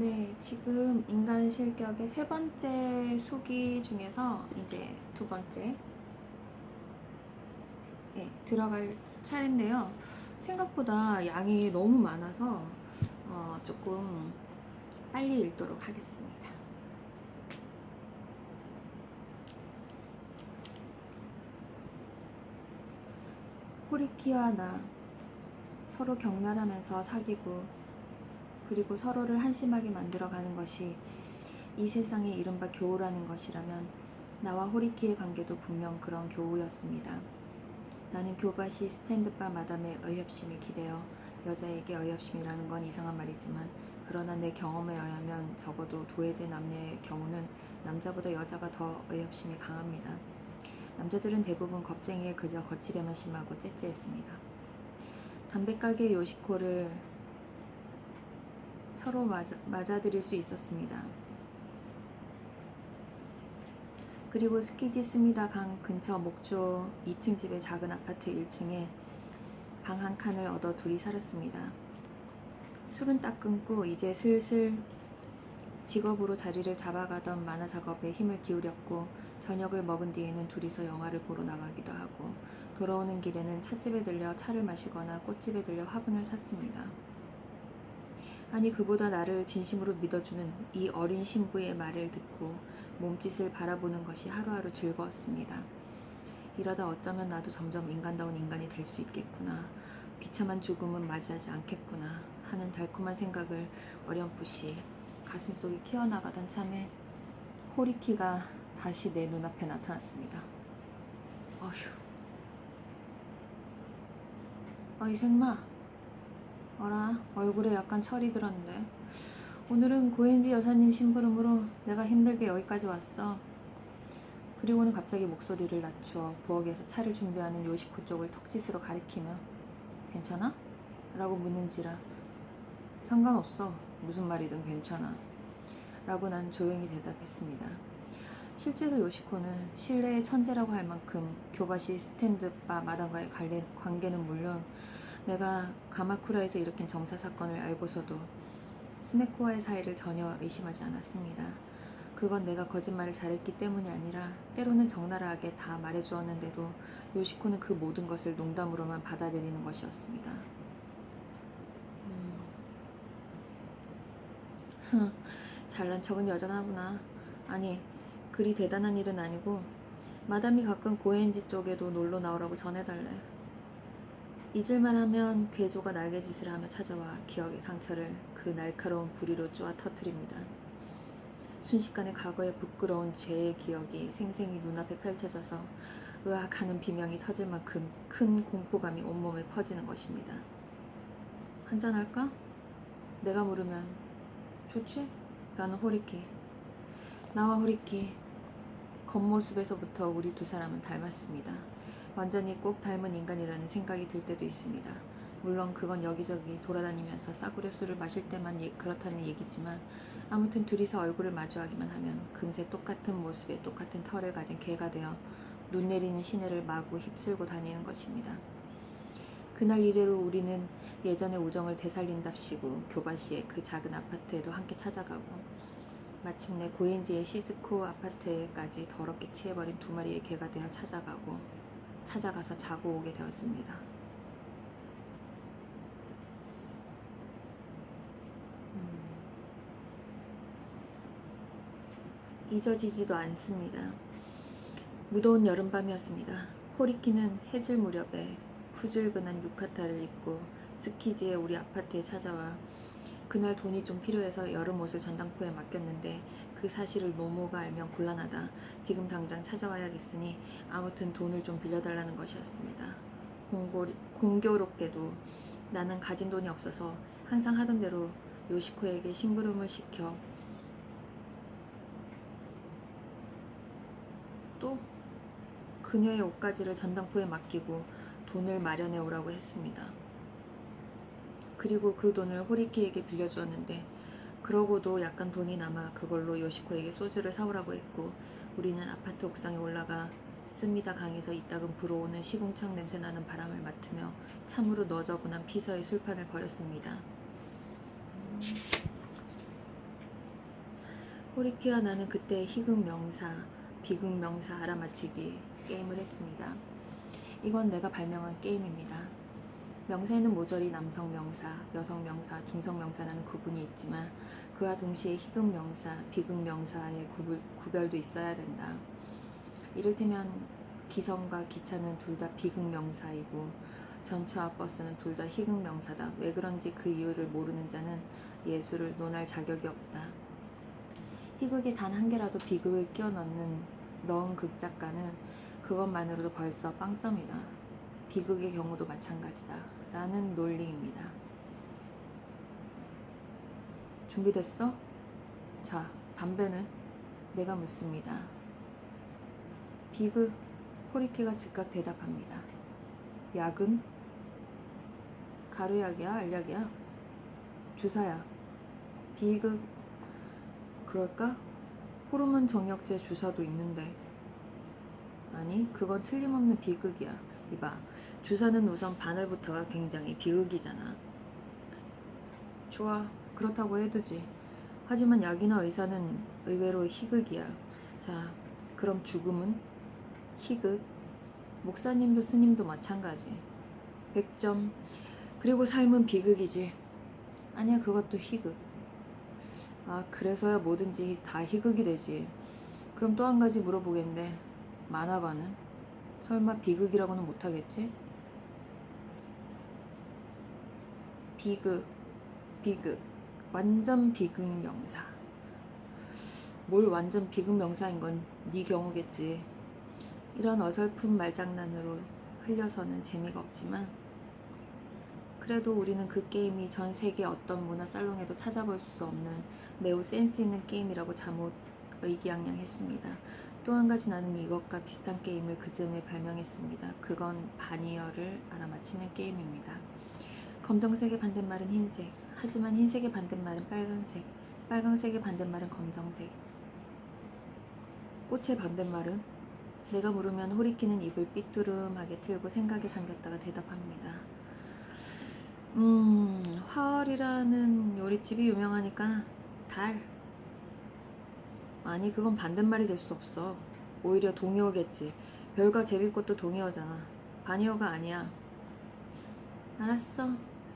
네, 지금 인간 실격의 세 번째 수기 중에서 이제 두 번째 들어갈 차례인데요. 생각보다 양이 너무 많아서 조금 빨리 읽도록 하겠습니다. 호리키와 나 서로 격렬하면서 사귀고 그리고 서로를 한심하게 만들어가는 것이 이 세상의 이른바 교우라는 것이라면 나와 호리키의 관계도 분명 그런 교우였습니다. 나는 교밭이 스탠드바 마담의 어이없심에 기대어 여자에게 어이없심이라는 건 이상한 말이지만 그러나 내 경험에 의하면 적어도 도해제 남녀의 경우는 남자보다 여자가 더 어이없심이 강합니다. 남자들은 대부분 겁쟁이에 그저 거칠에만 심하고 째째했습니다. 담배가게 요시코를 서로 맞아들일 수 있었습니다. 그리고 스키지 스미다 강 근처 목조 2층 집의 작은 아파트 1층에 방 한 칸을 얻어 둘이 살았습니다. 술은 딱 끊고 이제 슬슬 직업으로 자리를 잡아가던 만화 작업에 힘을 기울였고 저녁을 먹은 뒤에는 둘이서 영화를 보러 나가기도 하고 돌아오는 길에는 찻집에 들려 차를 마시거나 꽃집에 들려 화분을 샀습니다. 아니 그보다 나를 진심으로 믿어주는 이 어린 신부의 말을 듣고 몸짓을 바라보는 것이 하루하루 즐거웠습니다. 이러다 어쩌면 나도 점점 인간다운 인간이 될 수 있겠구나. 비참한 죽음은 맞이하지 않겠구나 하는 달콤한 생각을 어렴풋이 가슴속에 키워나가던 참에 호리키가 다시 내 눈앞에 나타났습니다. 어휴. 어이 생마. 어라, 얼굴에 약간 철이 들었는데. 오늘은 고엔지 여사님 심부름으로 내가 힘들게 여기까지 왔어. 그리고는 갑자기 목소리를 낮추어 부엌에서 차를 준비하는 요시코 쪽을 턱짓으로 가리키며 괜찮아? 라고 묻는지라 상관없어. 무슨 말이든 괜찮아. 라고 난 조용히 대답했습니다. 실제로 요시코는 실내의 천재라고 할 만큼 교바시 스탠드바 마담과의 관계는 물론 내가 가마쿠라에서 일으킨 정사 사건을 알고서도 스네코와의 사이를 전혀 의심하지 않았습니다. 그건 내가 거짓말을 잘했기 때문이 아니라 때로는 적나라하게 다 말해주었는데도 요시코는 그 모든 것을 농담으로만 받아들이는 것이었습니다. 잘난 척은 여전하구나. 아니, 그리 대단한 일은 아니고 마담이 가끔 고엔지 쪽에도 놀러 나오라고 전해달래. 잊을만 하면 괴조가 날개짓을 하며 찾아와 기억의 상처를 그 날카로운 부리로 쪼아 터뜨립니다. 순식간에 과거의 부끄러운 죄의 기억이 생생히 눈앞에 펼쳐져서 으악하는 비명이 터질 만큼 큰 공포감이 온몸에 퍼지는 것입니다. 한잔할까? 내가 물으면 좋지? 라는 호리키. 나와 호리키. 겉모습에서부터 우리 두 사람은 닮았습니다. 완전히 꼭 닮은 인간이라는 생각이 들 때도 있습니다. 물론 그건 여기저기 돌아다니면서 싸구려 술을 마실 때만 그렇다는 얘기지만 아무튼 둘이서 얼굴을 마주하기만 하면 금세 똑같은 모습에 똑같은 털을 가진 개가 되어 눈 내리는 시내를 마구 휩쓸고 다니는 것입니다. 그날 이래로 우리는 예전의 우정을 되살린답시고 교바시의 그 작은 아파트에도 함께 찾아가고 마침내 고엔지의 시즈코 아파트에까지 더럽게 취해버린 두 마리의 개가 되어 찾아가서 자고 오게 되었습니다. 잊어지지도 않습니다. 무더운 여름밤이었습니다. 호리키는 해질 무렵에 후줄근한 유카타를 입고 스키지에 우리 아파트에 찾아와 그날 돈이 좀 필요해서 여름 옷을 전당포에 맡겼는데 그 사실을 노모가 알면 곤란하다. 지금 당장 찾아와야겠으니 아무튼 돈을 좀 빌려달라는 것이었습니다. 공교롭게도 나는 가진 돈이 없어서 항상 하던 대로 요시코에게 심부름을 시켜 또 그녀의 옷가지를 전당포에 맡기고 돈을 마련해 오라고 했습니다. 그리고 그 돈을 호리키에게 빌려주었는데 그러고도 약간 돈이 남아 그걸로 요시코에게 소주를 사오라고 했고 우리는 아파트 옥상에 올라가 스미다 강에서 이따금 불어오는 시궁창 냄새 나는 바람을 맡으며 참으로 너저분한 피서의 술판을 벌였습니다. 호리키와 나는 그때 희극 명사, 비극 명사 알아맞히기 게임을 했습니다. 이건 내가 발명한 게임입니다. 명사에는 모조리 남성 명사, 여성 명사, 중성 명사라는 구분이 있지만 그와 동시에 희극 명사, 비극 명사의 구별도 있어야 된다. 이를테면 기성과 기차는 둘 다 비극 명사이고 전차와 버스는 둘 다 희극 명사다. 왜 그런지 그 이유를 모르는 자는 예술을 논할 자격이 없다. 희극에 단 한 개라도 비극을 끼워 넣은 극작가는 그것만으로도 벌써 빵점이다. 비극의 경우도 마찬가지다. 라는 논리입니다. 준비됐어? 자, 담배는? 내가 묻습니다. 비극, 호리키가 즉각 대답합니다. 약은? 가루약이야? 알약이야? 주사야. 비극, 그럴까? 호르몬 정력제 주사도 있는데. 아니, 그건 틀림없는 비극이야. 이봐, 주사는 우선 바늘부터가 굉장히 비극이잖아. 좋아, 그렇다고 해두지. 하지만 약이나 의사는 의외로 희극이야. 자, 그럼 죽음은? 희극. 목사님도 스님도 마찬가지. 100점. 그리고 삶은 비극이지. 아니야, 그것도 희극. 아, 그래서야 뭐든지 다 희극이 되지. 그럼 또 한 가지 물어보겠는데, 만화가는? 설마 비극이라고는 못하겠지? 비극, 비극. 완전 비극 명사. 뭘 완전 비극 명사인 건 네 경우겠지. 이런 어설픈 말장난으로 흘려서는 재미가 없지만 그래도 우리는 그 게임이 전 세계 어떤 문화살롱에도 찾아볼 수 없는 매우 센스 있는 게임이라고 잠옷 의기양양했습니다. 또 한 가지 나는 이것과 비슷한 게임을 그 즈음에 발명했습니다. 그건 바니어를 알아맞히는 게임입니다. 검정색의 반대말은 흰색, 하지만 흰색의 반대말은 빨강색, 빨강색의 반대말은 검정색. 꽃의 반대말은? 내가 물으면 호리키는 입을 삐뚤음하게 틀고 생각에 잠겼다가 대답합니다. 화얼이라는 요리집이 유명하니까 달. 아니, 그건 반대말이 될 수 없어. 오히려 동의어겠지. 별과 제비꽃도 동의어잖아. 바니어가 아니야. 알았어.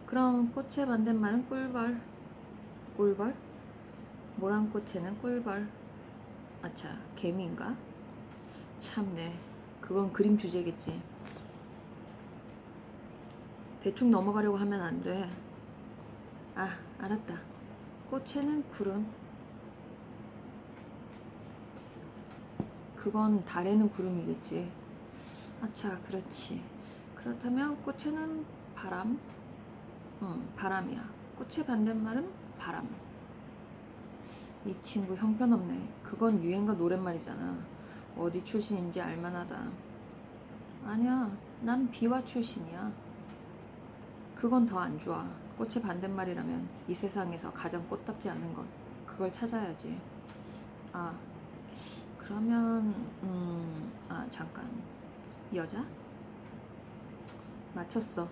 그럼 꽃의 반대말은 꿀벌. 꿀벌? 모란꽃에는 꿀벌. 아차, 개미인가? 참네. 그건 그림 주제겠지. 대충 넘어가려고 하면 안 돼. 아, 알았다. 꽃에는 구름. 그건 달에는 구름이겠지. 아차, 그렇지. 그렇다면 꽃에는 바람? 바람이야. 꽃의 반대말은 바람. 이 친구 형편없네. 그건 유행가 노랫말이잖아. 어디 출신인지 알만하다. 아니야, 난 비와 출신이야. 그건 더 안 좋아. 꽃의 반대말이라면 이 세상에서 가장 꽃답지 않은 것. 그걸 찾아야지. 아, 그러면 잠깐. 여자? 맞췄어.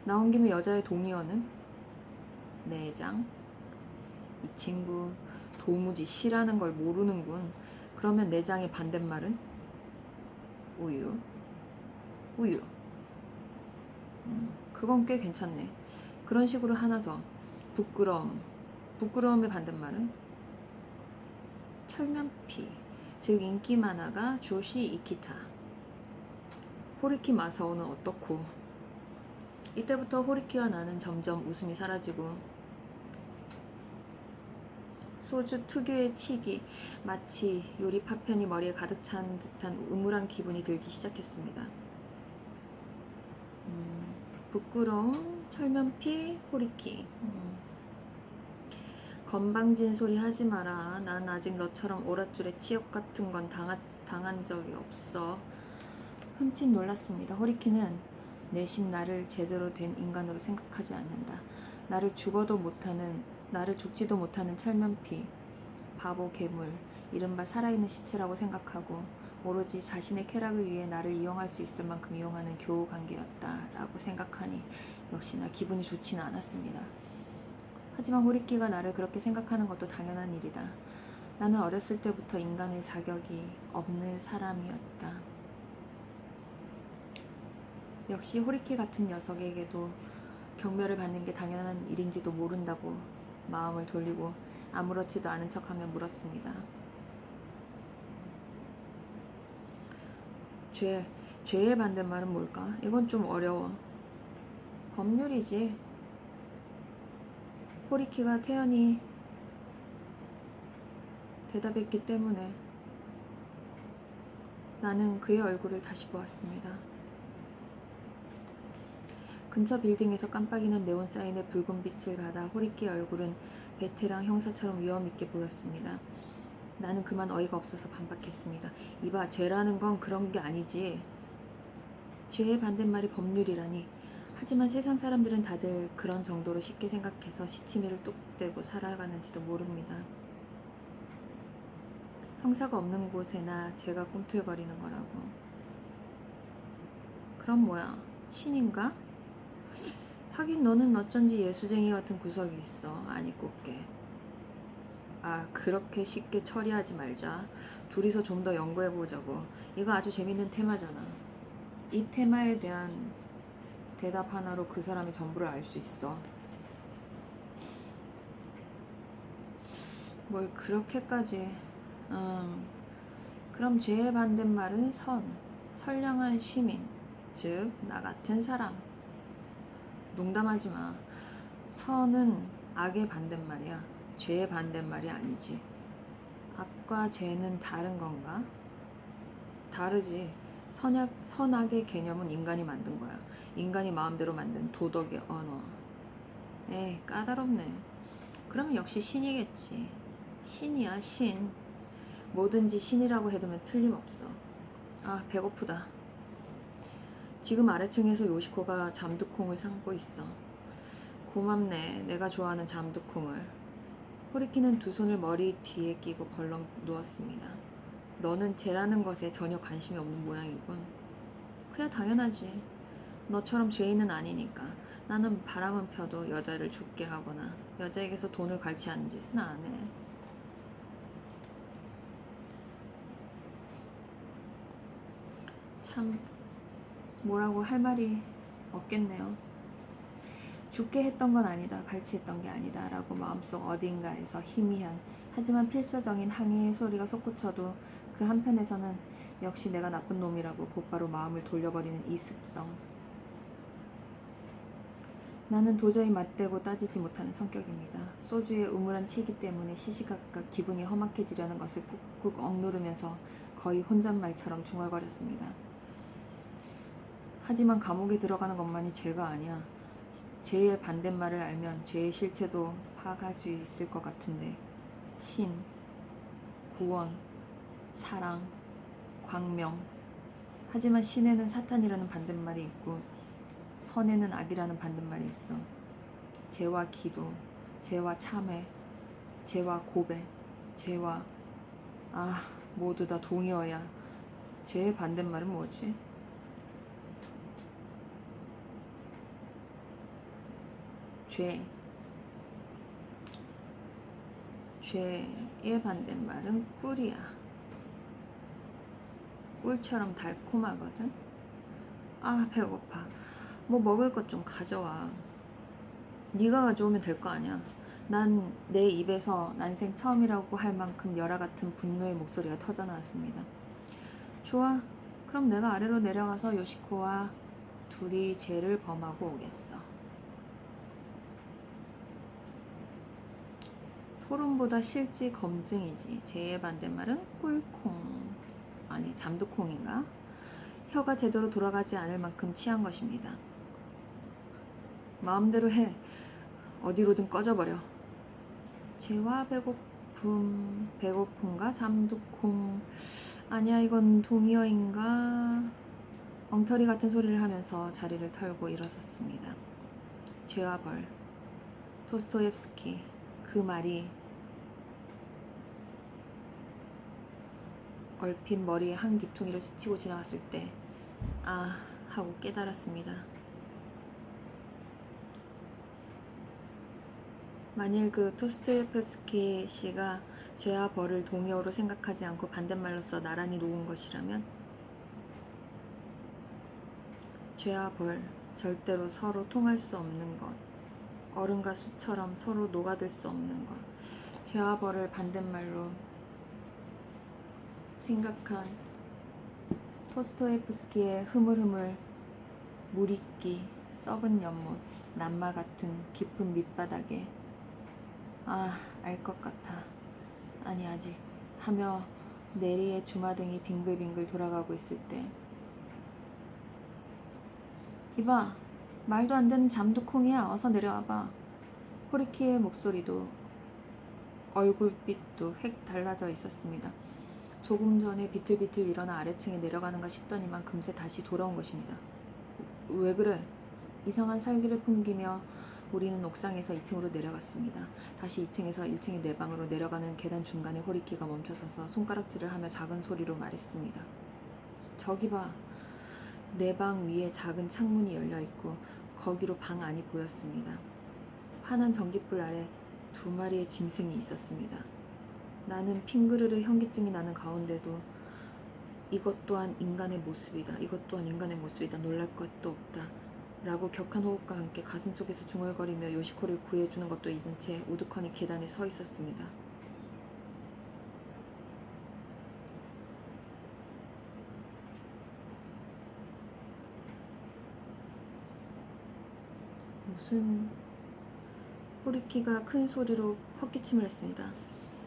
나온 김에 여자의 동의어는? 내장? 이 친구 도무지 시라는 걸 모르는군. 그러면 내장의 반대말은? 우유. 우유. 그건 꽤 괜찮네. 그런 식으로 하나 더. 부끄러움. 부끄러움의 반대말은? 철면피. 즉 인기 만화가 조시 이키타. 호리키 마사오는 어떻고? 이때부터 호리키와 나는 점점 웃음이 사라지고 소주 특유의 치기, 마치 요리 파편이 머리에 가득 찬 듯한 음울한 기분이 들기 시작했습니다. 부끄러움, 철면피, 호리키. 건방진 소리 하지 마라. 난 아직 너처럼 오랏줄에 치욕 같은 건 당한 적이 없어. 흠칫 놀랐습니다. 호리키는 내심 나를 제대로 된 인간으로 생각하지 않는다. 나를 죽지도 못하는 철면피, 바보 괴물, 이른바 살아있는 시체라고 생각하고 오로지 자신의 쾌락을 위해 나를 이용할 수 있을 만큼 이용하는 교우 관계였다라고 생각하니 역시나 기분이 좋지는 않았습니다. 하지만 호리키가 나를 그렇게 생각하는 것도 당연한 일이다. 나는 어렸을 때부터 인간의 자격이 없는 사람이었다. 역시 호리키 같은 녀석에게도 경멸을 받는 게 당연한 일인지도 모른다고 마음을 돌리고 아무렇지도 않은 척하며 물었습니다. 죄의 반대말은 뭘까? 이건 좀 어려워. 법률이지. 호리키가 태연히 대답했기 때문에 나는 그의 얼굴을 다시 보았습니다. 근처 빌딩에서 깜빡이는 네온 사인의 붉은 빛을 받아 호리키의 얼굴은 베테랑 형사처럼 위험있게 보였습니다. 나는 그만 어이가 없어서 반박했습니다. 이봐, 죄라는 건 그런 게 아니지. 죄의 반대말이 법률이라니. 하지만 세상 사람들은 다들 그런 정도로 쉽게 생각해서 시치미를 뚝 떼고 살아가는지도 모릅니다. 형사가 없는 곳에나 죄가 꿈틀거리는 거라고. 그럼 뭐야? 신인가? 하긴 너는 어쩐지 예수쟁이 같은 구석이 있어. 아니 꼽게. 아, 그렇게 쉽게 처리하지 말자. 둘이서 좀 더 연구해보자고. 이거 아주 재밌는 테마잖아. 이 테마에 대한 대답 하나로 그 사람의 전부를 알 수 있어. 뭘 그렇게까지. 그럼 죄의 반대말은 선량한 시민, 즉 나 같은 사람. 농담하지 마. 선은 악의 반대말이야. 죄의 반대말이 아니지. 악과 죄는 다른 건가? 다르지. 선악의 개념은 인간이 만든 거야. 인간이 마음대로 만든 도덕의 언어. 에이, 까다롭네. 그러면 역시 신이겠지. 신이야, 신. 뭐든지 신이라고 해두면 틀림없어. 아, 배고프다. 지금 아래층에서 요시코가 잠두콩을 삶고 있어. 고맙네, 내가 좋아하는 잠두콩을. 호리키는 두 손을 머리 뒤에 끼고 벌렁 누웠습니다. 너는 죄라는 것에 전혀 관심이 없는 모양이군. 그야 당연하지. 너처럼 죄인은 아니니까. 나는 바람은 펴도 여자를 죽게 하거나 여자에게서 돈을 갈취하는 짓은 안 해. 참 뭐라고 할 말이 없겠네요. 죽게 했던 건 아니다, 갈취했던 게 아니다 라고 마음속 어딘가에서 희미한 하지만 필사적인 항의의 소리가 솟구쳐도 그 한편에서는 역시 내가 나쁜 놈이라고 곧바로 마음을 돌려버리는 이 습성. 나는 도저히 맞대고 따지지 못하는 성격입니다. 소주의 우물한 치기 때문에 시시각각 기분이 험악해지려는 것을 꾹꾹 억누르면서 거의 혼잣말처럼 중얼거렸습니다. 하지만 감옥에 들어가는 것만이 죄가 아니야. 죄의 반대말을 알면 죄의 실체도 파악할 수 있을 것 같은데 신, 구원, 사랑, 광명. 하지만 신에는 사탄이라는 반대말이 있고 선에는 악이라는 반대말이 있어. 죄와 기도, 죄와 참회, 죄와 고백, 죄와 모두 다 동의어야. 죄의 반대말은 뭐지? 죄의 반대말은 꿀이야. 꿀처럼 달콤하거든. 아, 배고파. 뭐 먹을 것 좀 가져와. 네가 가져오면 될 거 아니야. 난 내 입에서 난생 처음이라고 할 만큼 열화 같은 분노의 목소리가 터져 나왔습니다. 좋아. 그럼 내가 아래로 내려가서 요시코와 둘이 죄를 범하고 오겠어. 토론보다 실지 검증이지. 죄의 반대말은 꿀콩. 아니, 잠두콩인가? 혀가 제대로 돌아가지 않을 만큼 취한 것입니다. 마음대로 해. 어디로든 꺼져버려. 죄와 배고픔과 잠두콩. 아니야, 이건 동의어인가? 엉터리 같은 소리를 하면서 자리를 털고 일어섰습니다. 죄와 벌. 도스토옙스키. 그 말이 얼핏 머리에 한 기퉁이를 스치고 지나갔을 때 하고 깨달았습니다. 만일 그 도스토옙스키 씨가 죄와 벌을 동의어로 생각하지 않고 반대말로 써 나란히 놓은 것이라면 죄와 벌, 절대로 서로 통할 수 없는 것, 얼음과 숯처럼 서로 녹아들 수 없는 것, 죄와 벌을 반대말로 생각한 토스토예프스키의 흐물흐물, 물익기, 썩은 연못, 난마 같은 깊은 밑바닥에 알 것 같아. 아니 아직 하며 내리의 주마등이 빙글빙글 돌아가고 있을 때 이봐, 말도 안 되는 잠두콩이야. 어서 내려와봐. 호리키의 목소리도 얼굴빛도 획 달라져 있었습니다. 조금 전에 비틀비틀 일어나 아래층에 내려가는가 싶더니만 금세 다시 돌아온 것입니다. 왜 그래? 이상한 살기를 풍기며 우리는 옥상에서 2층으로 내려갔습니다. 다시 2층에서 1층의 내 방으로 내려가는 계단 중간에 호리키가 멈춰서서 손가락질을 하며 작은 소리로 말했습니다. 저기 봐. 내 방 위에 작은 창문이 열려 있고 거기로 방 안이 보였습니다. 환한 전깃불 아래 2마리의 짐승이 있었습니다. 나는 핑그르르 현기증이 나는 가운데도 이것 또한 인간의 모습이다. 이것 또한 인간의 모습이다. 놀랄 것도 없다. 라고 격한 호흡과 함께 가슴속에서 중얼거리며 요시코를 구해주는 것도 잊은 채 우두커니 계단에 서 있었습니다. 무슨... 호리키가 큰 소리로 헛기침을 했습니다.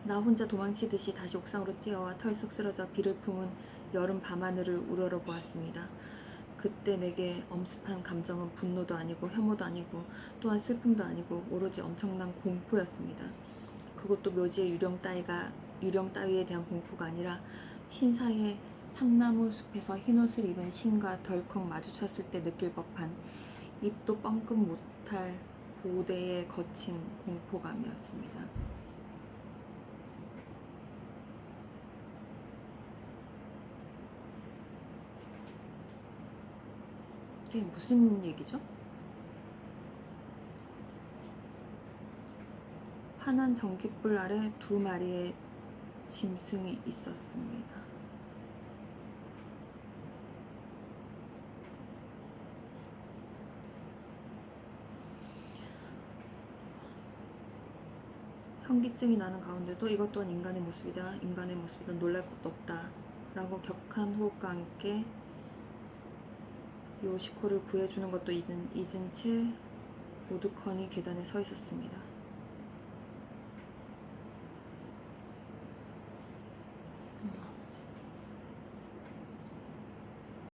나 혼자 도망치듯이 다시 옥상으로 뛰어와 털썩 쓰러져 비를 품은 여름 밤하늘을 우러러 보았습니다. 그때 내게 엄습한 감정은 분노도 아니고 혐오도 아니고 또한 슬픔도 아니고 오로지 엄청난 공포였습니다. 그것도 묘지의 유령 따위에 대한 공포가 아니라 신사의 삼나무 숲에서 흰옷을 입은 신과 덜컥 마주쳤을 때 느낄 법한 입도 뻥끗 못할 고대의 거친 공포감이었습니다. 이게 무슨 얘기죠? 환한 전깃불 아래 2마리의 짐승이 있었습니다. 현기증이 나는 가운데도 이것 또한 인간의 모습이다. 인간의 모습이다. 놀랄 것도 없다. 라고 격한 호흡과 함께 요시코를 구해주는 것도 잊은 채 우두커니 계단에 서 있었습니다.